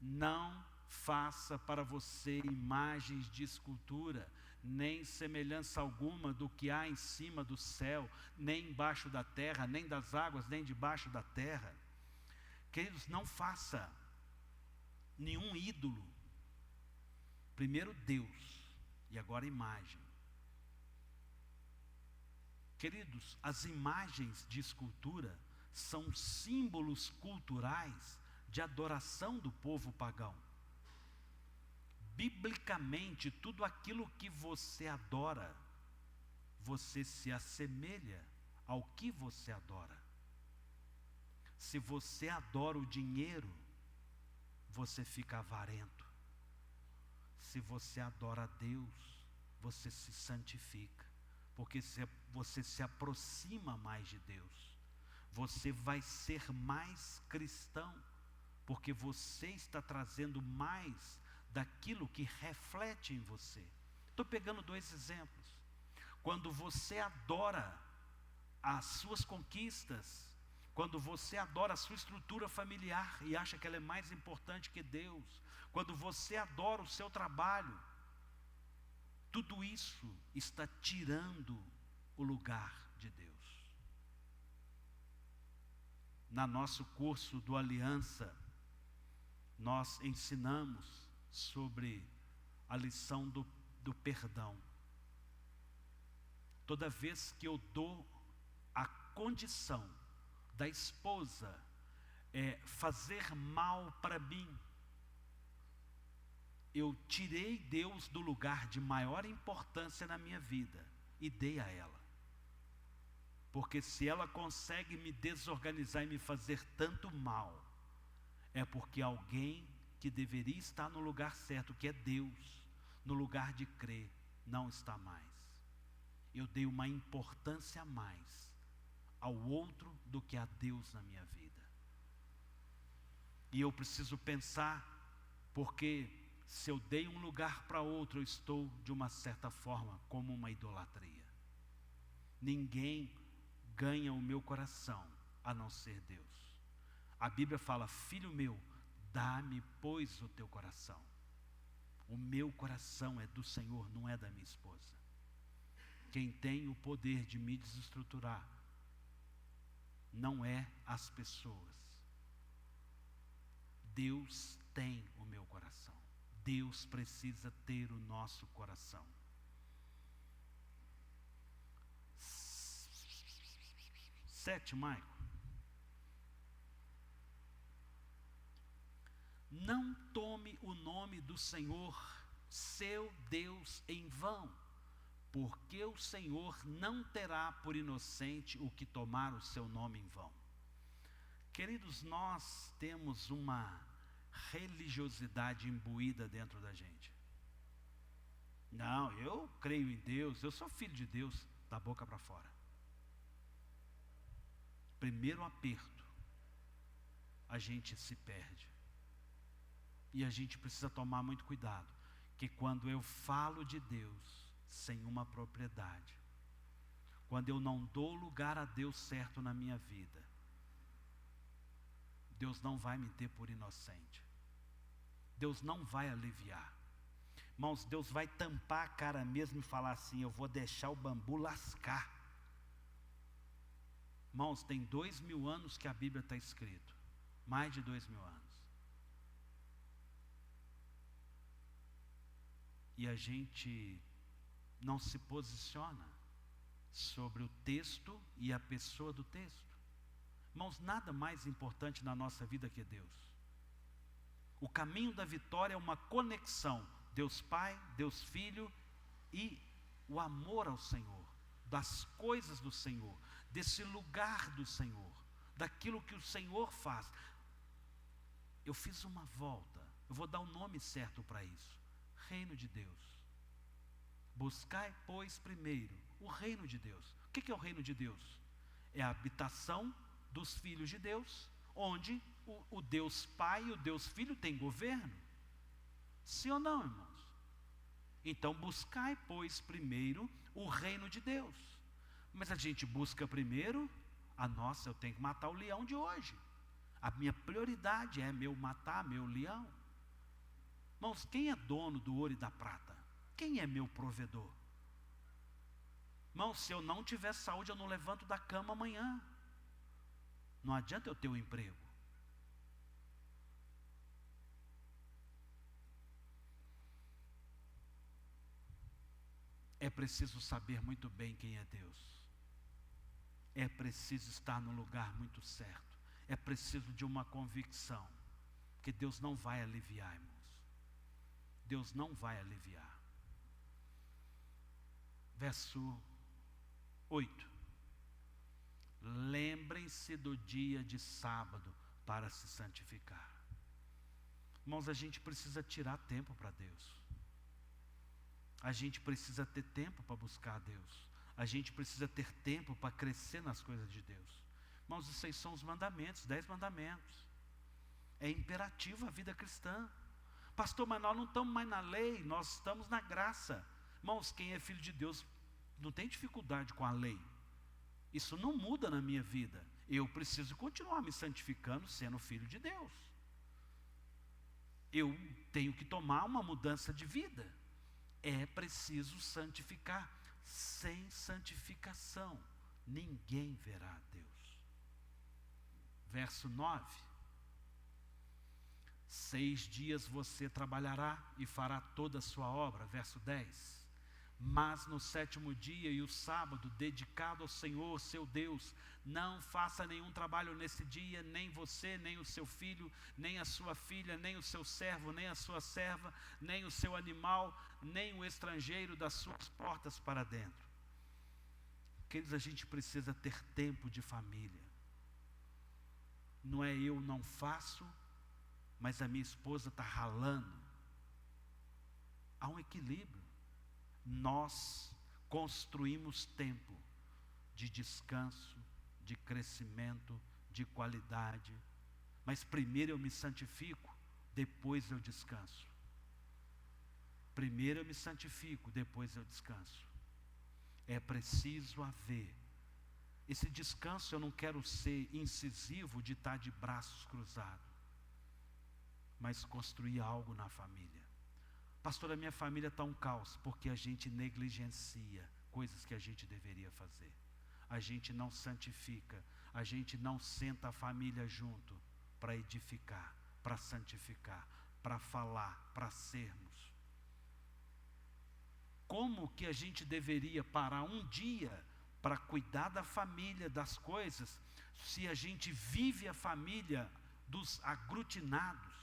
Não faça para você imagens de escultura, nem semelhança alguma do que há em cima do céu, nem embaixo da terra, nem das águas, nem debaixo da terra. Queridos, não faça nenhum ídolo. Primeiro Deus, e agora imagem. Queridos, as imagens de escultura são símbolos culturais de adoração do povo pagão. Biblicamente, tudo aquilo que você adora, você se assemelha ao que você adora. Se você adora o dinheiro, você fica avarento. Se você adora a Deus, você se santifica, porque você se aproxima mais de Deus. Você vai ser mais cristão, porque você está trazendo mais daquilo que reflete em você. Estou pegando 2 exemplos. Quando você adora as suas conquistas, quando você adora a sua estrutura familiar e acha que ela é mais importante que Deus, quando você adora o seu trabalho, tudo isso está tirando o lugar de Deus. No nosso curso do Aliança, nós ensinamos sobre a lição do perdão. Toda vez que eu dou a condição da esposa fazer mal para mim, eu tirei Deus do lugar de maior importância na minha vida e dei a ela. Porque se ela consegue me desorganizar e me fazer tanto mal, é porque alguém que deveria estar no lugar certo, que é Deus, no lugar de crer, não está mais. Eu dei uma importância a mais ao outro do que a Deus na minha vida. E eu preciso pensar, porque se eu dei um lugar para outro, eu estou de uma certa forma como uma idolatria. Ninguém ganha o meu coração a não ser Deus. A Bíblia fala: filho meu, dá-me pois o teu coração. O meu coração é do Senhor, não é da minha esposa. Quem tem o poder de me desestruturar não é as pessoas. Deus tem o meu coração. Deus precisa ter o nosso coração. Sete, Maico. Não tome o nome do Senhor, seu Deus, em vão, porque o Senhor não terá por inocente o que tomar o seu nome em vão. Queridos, nós temos uma religiosidade imbuída dentro da gente. Não, eu creio em Deus, eu sou filho de Deus, da boca para fora. Primeiro aperto, a gente se perde. E a gente precisa tomar muito cuidado, que quando eu falo de Deus sem uma propriedade, quando eu não dou lugar a Deus certo na minha vida, Deus não vai me ter por inocente. Deus não vai aliviar. Irmãos, Deus vai tampar a cara mesmo e falar assim: eu vou deixar o bambu lascar. Irmãos, tem 2000 anos que a Bíblia está escrito. Mais de 2000 anos. E a gente não se posiciona sobre o texto e a pessoa do texto. Irmãos, nada mais importante na nossa vida que Deus. O caminho da vitória é uma conexão, Deus Pai, Deus Filho e o amor ao Senhor, das coisas do Senhor, desse lugar do Senhor, daquilo que o Senhor faz. Eu fiz uma volta, eu vou dar o nome certo para isso: Reino de Deus. Buscai, pois, primeiro o reino de Deus. O que é o reino de Deus? É a habitação dos filhos de Deus, onde o Deus Pai e o Deus Filho têm governo. Sim ou não, irmãos? Então buscai, pois, primeiro o reino de Deus. Mas a gente busca primeiro eu tenho que matar o leão de hoje. A minha prioridade é matar meu leão. Irmãos, quem é dono do ouro e da prata? Quem é meu provedor? Irmãos, se eu não tiver saúde, eu não levanto da cama amanhã. Não adianta eu ter um emprego. É preciso saber muito bem quem é Deus. É preciso estar no lugar muito certo. É preciso de uma convicção que Deus não vai aliviar, irmãos. Deus não vai aliviar. Verso 8. Lembrem-se do dia de sábado para se santificar. Irmãos, a gente precisa tirar tempo para Deus. A gente precisa ter tempo para buscar a Deus. A gente precisa ter tempo para crescer nas coisas de Deus. Irmãos, esses são os mandamentos, 10 mandamentos. É imperativo a vida cristã. Pastor, mas nós não estamos mais na lei, nós estamos na graça. Irmãos, quem é filho de Deus não tem dificuldade com a lei. Isso não muda na minha vida. Eu preciso continuar me santificando sendo filho de Deus. Eu tenho que tomar uma mudança de vida. É preciso santificar. Sem santificação, ninguém verá a Deus. Verso 9. 6 dias você trabalhará e fará toda a sua obra. Verso 10. Mas no 7º dia e o sábado, dedicado ao Senhor, seu Deus, não faça nenhum trabalho nesse dia, nem você, nem o seu filho, nem a sua filha, nem o seu servo, nem a sua serva, nem o seu animal, nem o estrangeiro das suas portas para dentro. Queridos, a gente precisa ter tempo de família. Não é eu não faço, mas a minha esposa está ralando. Há um equilíbrio. Nós construímos tempo de descanso, de crescimento, de qualidade. Mas primeiro eu me santifico, depois eu descanso. Primeiro eu me santifico, depois eu descanso. É preciso haver. Esse descanso, eu não quero ser incisivo de estar de braços cruzados, mas construir algo na família. Pastor, a minha família está um caos, porque a gente negligencia coisas que a gente deveria fazer. A gente não santifica, a gente não senta a família junto para edificar, para santificar, para falar, para sermos. Como que a gente deveria parar um dia para cuidar da família, das coisas, se a gente vive a família dos aglutinados?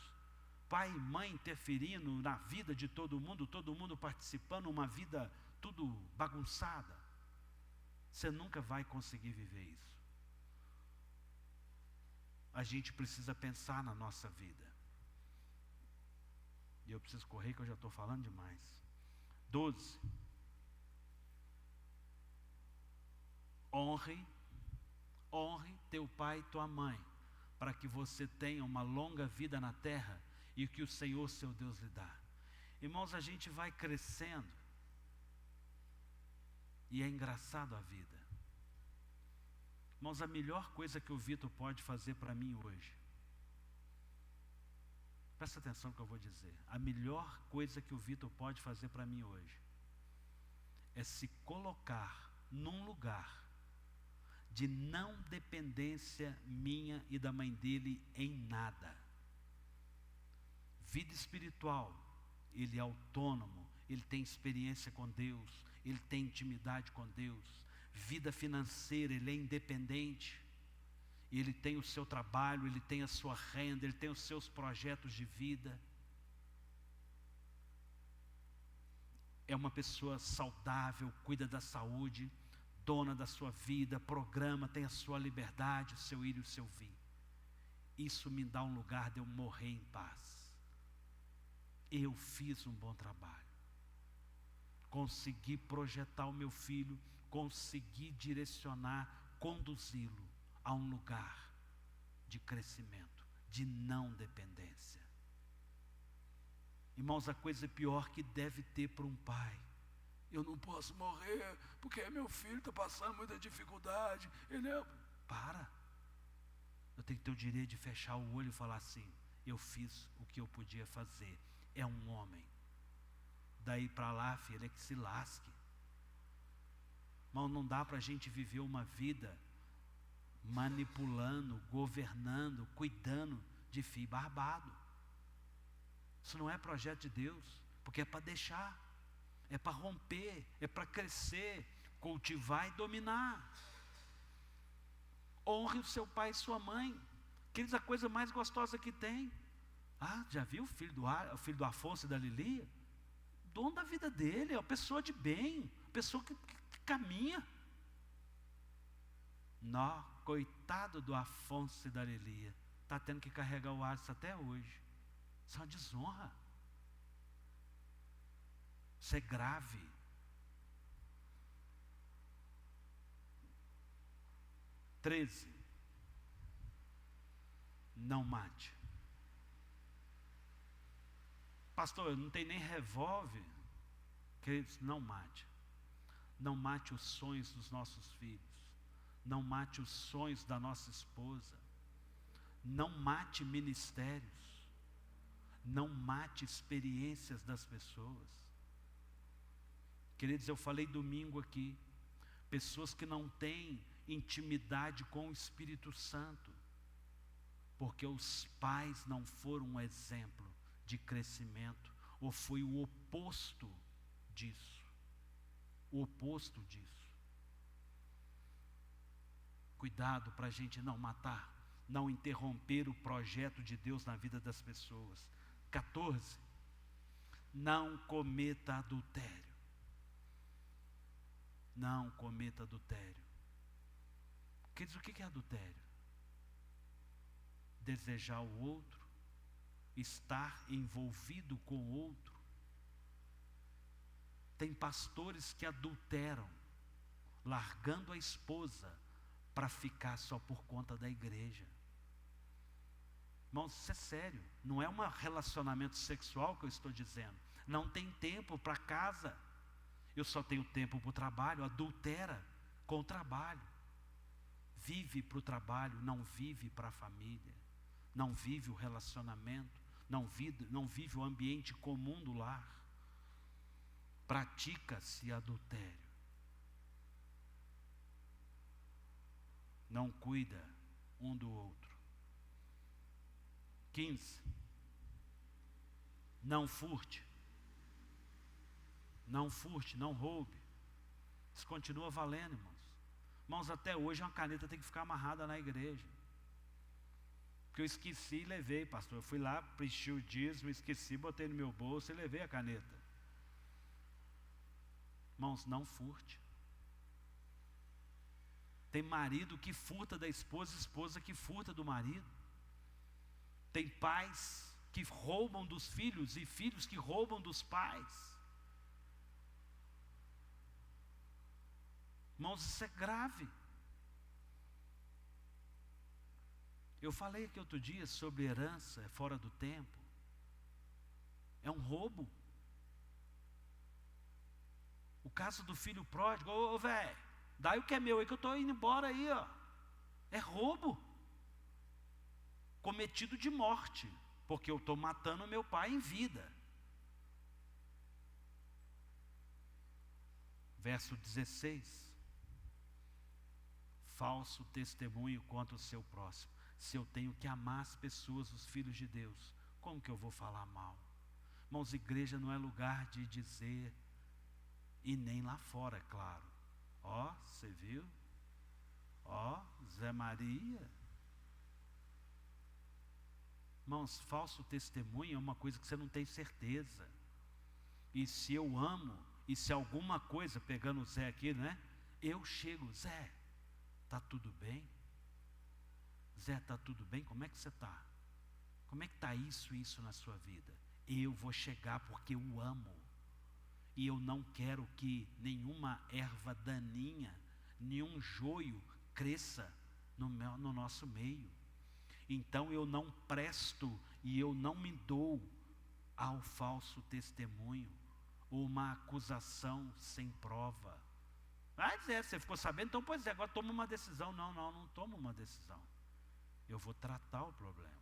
Pai e mãe interferindo na vida de todo mundo participando, uma vida tudo bagunçada. Você nunca vai conseguir viver isso. A gente precisa pensar na nossa vida. E eu preciso correr que eu já estou falando demais. 12. Honre teu pai e tua mãe, para que você tenha uma longa vida na terra e que o Senhor, seu Deus, lhe dá. Irmãos, a gente vai crescendo e é engraçado a vida. Irmãos, a melhor coisa que o Vitor pode fazer para mim hoje, presta atenção no que eu vou dizer, a melhor coisa que o Vitor pode fazer para mim hoje é se colocar num lugar de não dependência minha e da mãe dele em nada. Vida espiritual, ele é autônomo, ele tem experiência com Deus, ele tem intimidade com Deus. Vida financeira, ele é independente, ele tem o seu trabalho, ele tem a sua renda, ele tem os seus projetos de vida. É uma pessoa saudável, cuida da saúde, dona da sua vida, programa, tem a sua liberdade, o seu ir e o seu vir. Isso me dá um lugar de eu morrer em paz. Eu fiz um bom trabalho. Consegui projetar o meu filho, consegui direcionar, conduzi-lo a um lugar de crescimento, de não dependência. Irmãos, a coisa pior que deve ter para um pai: eu não posso morrer, porque meu filho está passando muita dificuldade. Para. Eu tenho que ter o direito de fechar o olho e falar assim: eu fiz o que eu podia fazer. É um homem. Daí para lá, filho, ele é que se lasque. Mas não dá para a gente viver uma vida manipulando, governando, cuidando de filho barbado. Isso não é projeto de Deus, porque é para deixar, é para romper, é para crescer, cultivar e dominar. Honre o seu pai e sua mãe. Queridos, a coisa mais gostosa que tem. Já viu o filho do Afonso e da Lilia? Dono da vida dele, é uma pessoa de bem, pessoa que caminha. Coitado do Afonso e da Lilia, está tendo que carregar o Alisson até hoje. Isso é uma desonra. Isso é grave. (13) Não mate. Pastor, não tem nem revólver. Queridos, não mate. Não mate os sonhos dos nossos filhos. Não mate os sonhos da nossa esposa. Não mate ministérios. Não mate experiências das pessoas. Queridos, eu falei domingo aqui, pessoas que não têm intimidade com o Espírito Santo. Porque os pais não foram um exemplo de crescimento, ou foi o oposto disso. O oposto disso. Cuidado para a gente não matar, não interromper o projeto de Deus na vida das pessoas. 14. Não cometa adultério. Não cometa adultério. Queridos, o que é adultério? Desejar o outro, estar envolvido com o outro. Tem pastores que adulteram, largando a esposa para ficar só por conta da igreja. Irmãos, isso é sério. Não é um relacionamento sexual que eu estou dizendo. Não tem tempo para casa. Eu só tenho tempo para o trabalho. Adultera com o trabalho. Vive para o trabalho, não vive para a família. Não vive o relacionamento. Não vive o ambiente comum do lar. Pratica-se adultério. Não cuida um do outro. 15. Não furte. Não furte, não roube. Isso continua valendo, irmãos. Irmãos, até hoje uma caneta tem que ficar amarrada na igreja. Porque eu esqueci e levei, pastor. Eu fui lá, preenchi o dízimo, esqueci, botei no meu bolso e levei a caneta. Irmãos, não furte. Tem marido que furta da esposa, esposa que furta do marido. Tem pais que roubam dos filhos e filhos que roubam dos pais. Irmãos, isso é grave. Eu falei aqui outro dia sobre herança fora do tempo. É um roubo. O caso do filho pródigo, ô velho, daí o que é meu aí que eu estou indo embora aí, ó. É roubo. Cometido de morte, porque eu estou matando meu pai em vida. Verso 16. Falso testemunho contra o seu próximo. Se eu tenho que amar as pessoas, os filhos de Deus, como que eu vou falar mal? Irmãos, igreja não é lugar de dizer, e nem lá fora, é claro. Ó, você viu? Ó, Zé Maria. Irmãos, falso testemunho é uma coisa que você não tem certeza. E se eu amo, e se alguma coisa, pegando o Zé aqui, né? Eu chego, Zé, tá tudo bem? Zé, tá tudo bem? Como é que você está? Como é que está isso na sua vida? Eu vou chegar porque eu amo. E eu não quero que nenhuma erva daninha, nenhum joio cresça no nosso meio. Então eu não presto e eu não me dou ao falso testemunho, ou uma acusação sem prova. Vai dizer, você ficou sabendo? Então, pois é, agora toma uma decisão. Não tomo uma decisão. Eu vou tratar o problema.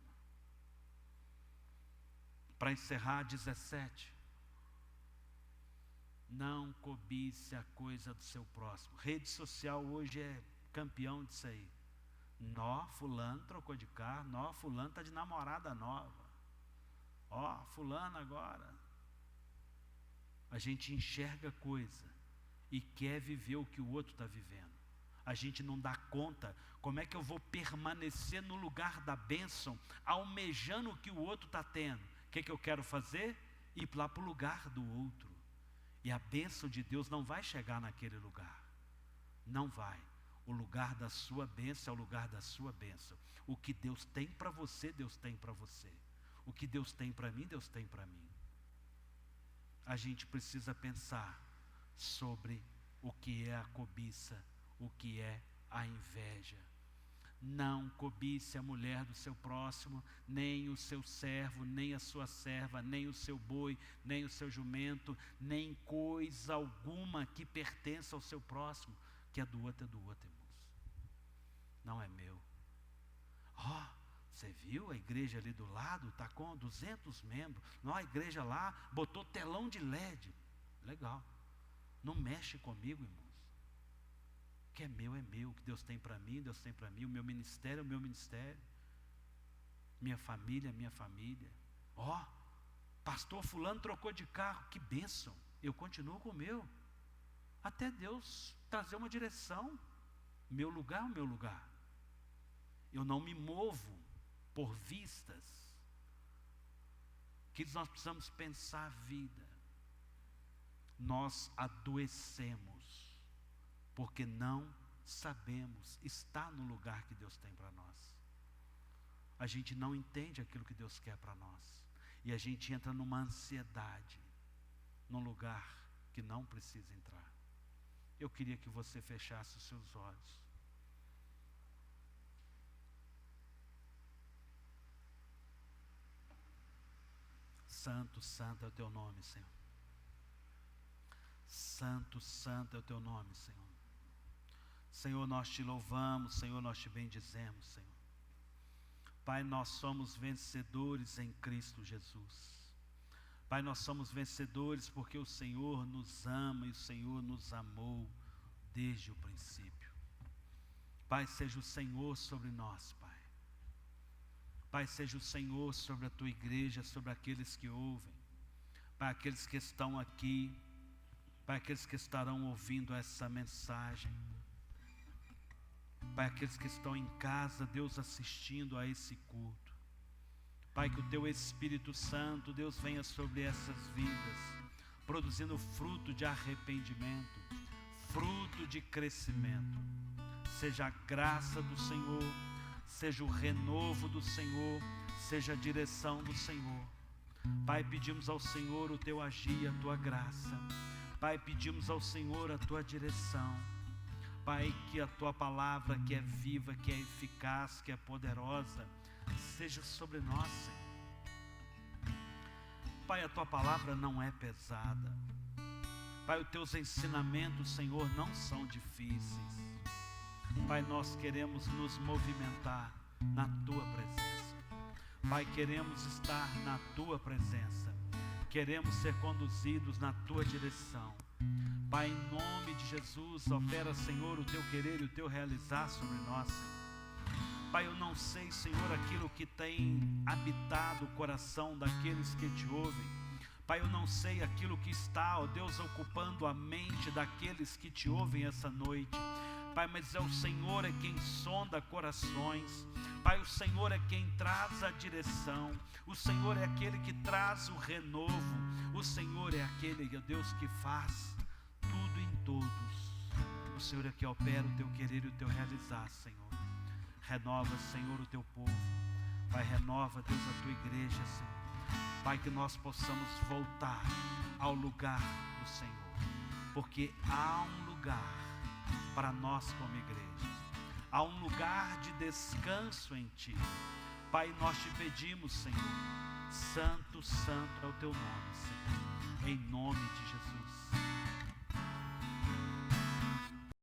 Para encerrar, 17. Não cobice a coisa do seu próximo. Rede social hoje é campeão disso aí. Nó, fulano trocou de carro. Nó, fulano está de namorada nova. Ó, fulano agora. A gente enxerga coisa e quer viver o que o outro está vivendo. A gente não dá conta. Como é que eu vou permanecer no lugar da bênção, almejando o que o outro está tendo? O que eu quero fazer? Ir lá para o lugar do outro. E a bênção de Deus não vai chegar naquele lugar. Não vai. O lugar da sua bênção é o lugar da sua bênção. O que Deus tem para você, Deus tem para você. O que Deus tem para mim, Deus tem para mim. A gente precisa pensar sobre o que é a cobiça, o que é a inveja. Não cobice a mulher do seu próximo, nem o seu servo, nem a sua serva, nem o seu boi, nem o seu jumento, nem coisa alguma que pertença ao seu próximo, que é do outro, irmãos. Não é meu. Ó, você viu a igreja ali do lado? Está com 200 membros. Não, a igreja lá botou telão de LED. Legal. Não mexe comigo, irmãos. O que é meu, é meu. O que Deus tem para mim, Deus tem para mim. O meu ministério é o meu ministério. minha família. Ó, pastor fulano trocou de carro, que bênção, eu continuo com o meu, até Deus trazer uma direção. Meu lugar é o meu lugar. Eu não me movo por vistas. Queridos, nós precisamos pensar a vida. Nós adoecemos porque não sabemos estar no lugar que Deus tem para nós. A gente não entende aquilo que Deus quer para nós. E a gente entra numa ansiedade, num lugar que não precisa entrar. Eu queria que você fechasse os seus olhos. Santo, santo é o teu nome, Senhor. Santo, santo é o teu nome, Senhor. Senhor, nós te louvamos, Senhor, nós te bendizemos, Senhor. Pai, nós somos vencedores em Cristo Jesus. Pai, nós somos vencedores porque o Senhor nos ama e o Senhor nos amou desde o princípio. Pai, seja o Senhor sobre nós, Pai. Pai, seja o Senhor sobre a tua igreja, sobre aqueles que ouvem. Pai, aqueles que estão aqui. Pai, aqueles que estarão ouvindo essa mensagem. Pai, aqueles que estão em casa, Deus, assistindo a esse culto. Pai, que o teu Espírito Santo, Deus, venha sobre essas vidas, produzindo fruto de arrependimento, fruto de crescimento. Seja a graça do Senhor, seja o renovo do Senhor, seja a direção do Senhor. Pai, pedimos ao Senhor o teu agir, a tua graça. Pai, pedimos ao Senhor a tua direção. Pai, que a tua palavra, que é viva, que é eficaz, que é poderosa, seja sobre nós, Senhor. Pai, a tua palavra não é pesada. Pai, os teus ensinamentos, Senhor, não são difíceis. Pai, nós queremos nos movimentar na tua presença. Pai, queremos estar na tua presença. Queremos ser conduzidos na tua direção. Pai, em nome de Jesus, opera, Senhor, o teu querer e o teu realizar sobre nós, Senhor. Pai, eu não sei, Senhor, aquilo que tem habitado o coração daqueles que te ouvem. Pai, eu não sei aquilo que está, ó Deus, ocupando a mente daqueles que te ouvem essa noite. Pai, mas é o Senhor é quem sonda corações. Pai, o Senhor é quem traz a direção. O Senhor é aquele que traz o renovo. O Senhor é aquele, ó Deus, que faz tudo em todos. O Senhor é que opera o teu querer e o teu realizar, Senhor. Renova, Senhor, o teu povo. Pai, renova, Deus, a tua igreja, Senhor. Pai, que nós possamos voltar ao lugar do Senhor. Porque há um lugar para nós como igreja. Há um lugar de descanso em ti. Pai, nós te pedimos, Senhor. Santo, santo é o teu nome, Senhor. Em nome de Jesus.